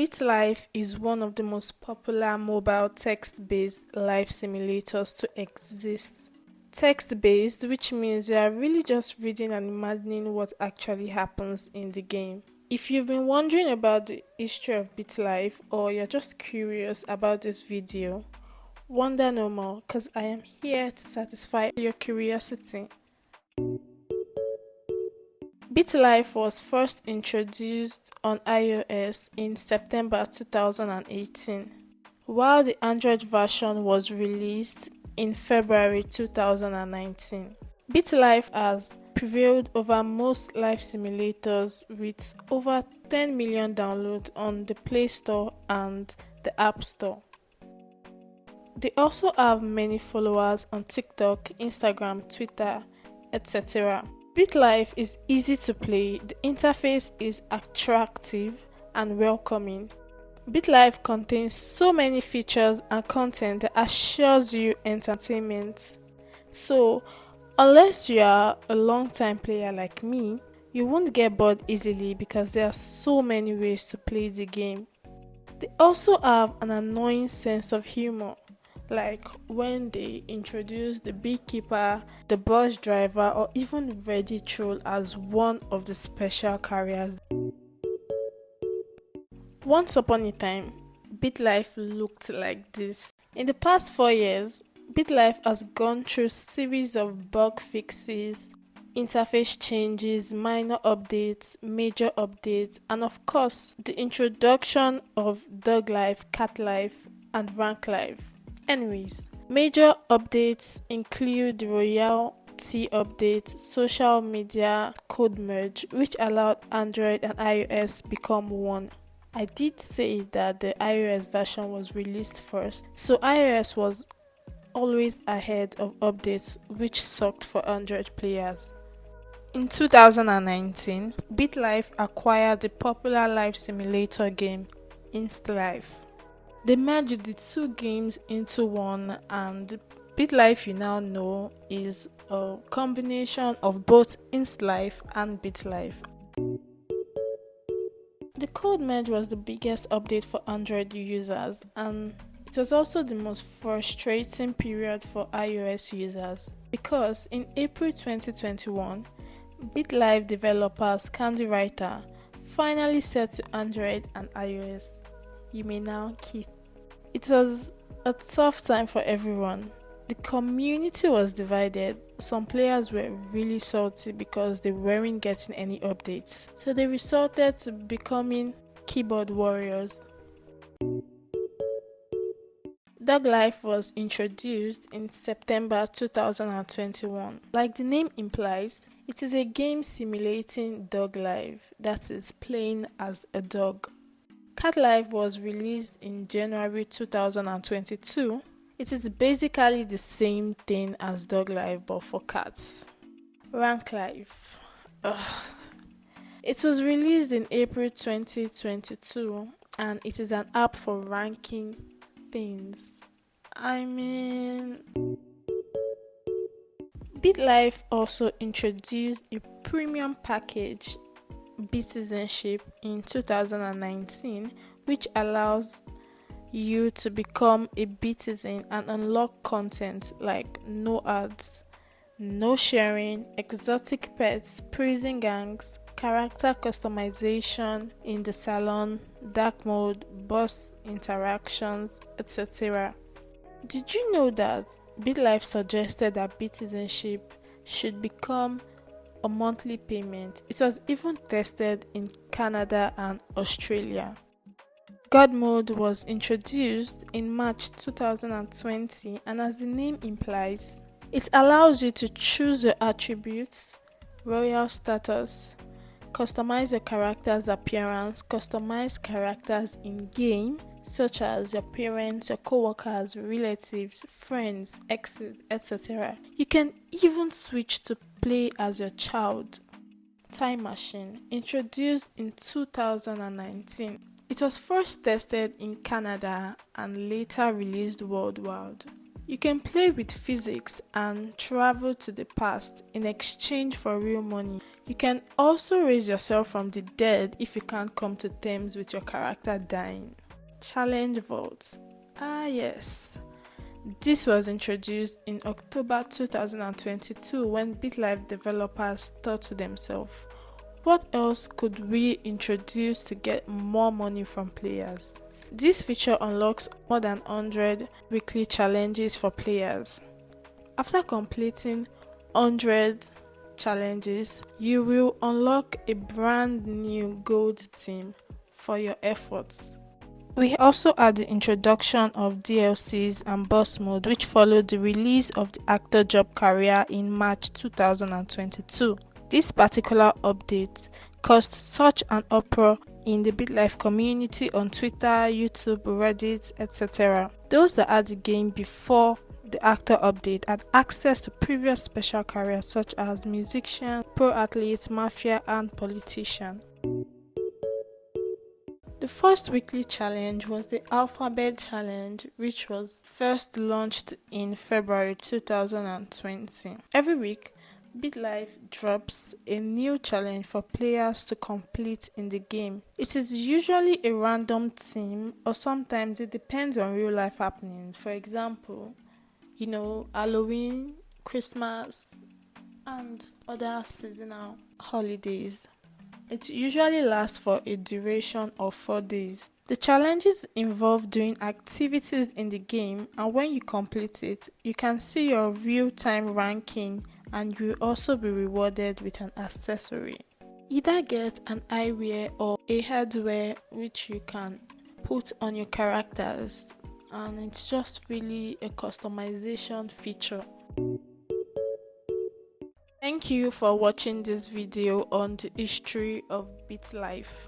BitLife is one of the most popular mobile text-based life simulators to exist. Text-based, which means you are really just reading and imagining what actually happens in the game. If you've been wondering about the history of BitLife or you're just curious about this video, wonder no more, because I am here to satisfy your curiosity. BitLife was first introduced on iOS in September 2018, while the Android version was released in February 2019. BitLife has prevailed over most life simulators with over 10 million downloads on the Play Store and the App Store. They also have many followers on TikTok, Instagram, Twitter, etc. BitLife is easy to play, the interface is attractive and welcoming. BitLife contains so many features and content that assures you entertainment. So, unless you are a long-time player like me, you won't get bored easily because there are so many ways to play the game. They also have an annoying sense of humor, like when they introduce the beekeeper, the bus driver, or even Reddit troll as one of the special carriers. Once upon a time, BitLife looked like this. In the past 4 years, BitLife has gone through a series of bug fixes, interface changes, minor updates, major updates, and of course, the introduction of dog life, cat life, and rank life. Anyways, major updates include the royalty update, social media code merge, which allowed Android and iOS become one. I did say that the iOS version was released first, so iOS was always ahead of updates, which sucked for Android players. In 2019, BitLife acquired the popular life simulator game Instlife. They merged the two games into one, and BitLife you now know is a combination of both Instlife and BitLife. The code merge was the biggest update for Android users, and it was also the most frustrating period for iOS users because in April 2021, BitLife developers Candy Writer finally said to Android and iOS, "You may now keep." It was a tough time for everyone. The community was divided. Some players were really salty because they weren't getting any updates, so they resorted to becoming keyboard warriors. Dog Life was introduced in September 2021. Like the name implies, it is a game simulating dog life, that is, playing as a dog. Cat Life was released in January 2022. It is basically the same thing as Dog Life but for cats. Rank Life. It was released in April 2022 and it is an app for ranking things. BitLife also introduced a premium package, Citizenship, in 2019, which allows you to become a citizen and unlock content like no ads, no sharing, exotic pets, prison gangs, character customization in the salon, dark mode, boss interactions, etc. Did you know that BitLife suggested that citizenship should become a monthly payment? It was even tested in Canada and Australia. God Mode was introduced in March 2020, and as the name implies, it allows you to choose your attributes, royal status, customize your character's appearance, customize characters in-game, such as your parents, your co-workers, relatives, friends, exes, etc. You can even switch to play as your child. Time Machine, introduced in 2019. It was first tested in Canada and later released worldwide. You can play with physics and travel to the past in exchange for real money. You can also raise yourself from the dead if you can't come to terms with your character dying. Challenge votes. Ah yes. This was introduced in October 2022 when BitLife developers thought to themselves, what else could we introduce to get more money from players? This feature unlocks more than 100 weekly challenges for players. After completing 100 challenges, you will unlock a brand new gold team for your efforts. We also had the introduction of DLCs and boss mode, which followed the release of the actor job career in March 2022. This particular update caused such an uproar in the BitLife community on Twitter, YouTube, Reddit, etc. Those that had the game before the actor update had access to previous special careers such as musician, pro athlete, mafia, and politician. The first weekly challenge was the Alphabet Challenge, which was first launched in February 2020. Every week, BitLife drops a new challenge for players to complete in the game. It is usually a random theme, or sometimes it depends on real life happenings. For example, Halloween, Christmas, and other seasonal holidays. It usually lasts for a duration of 4 days. The challenges involve doing activities in the game, and when you complete it, you can see your real-time ranking and you will also be rewarded with an accessory. Either get an eyewear or a headwear which you can put on your characters, and it's just really a customization feature. Thank you for watching this video on the history of BitLife.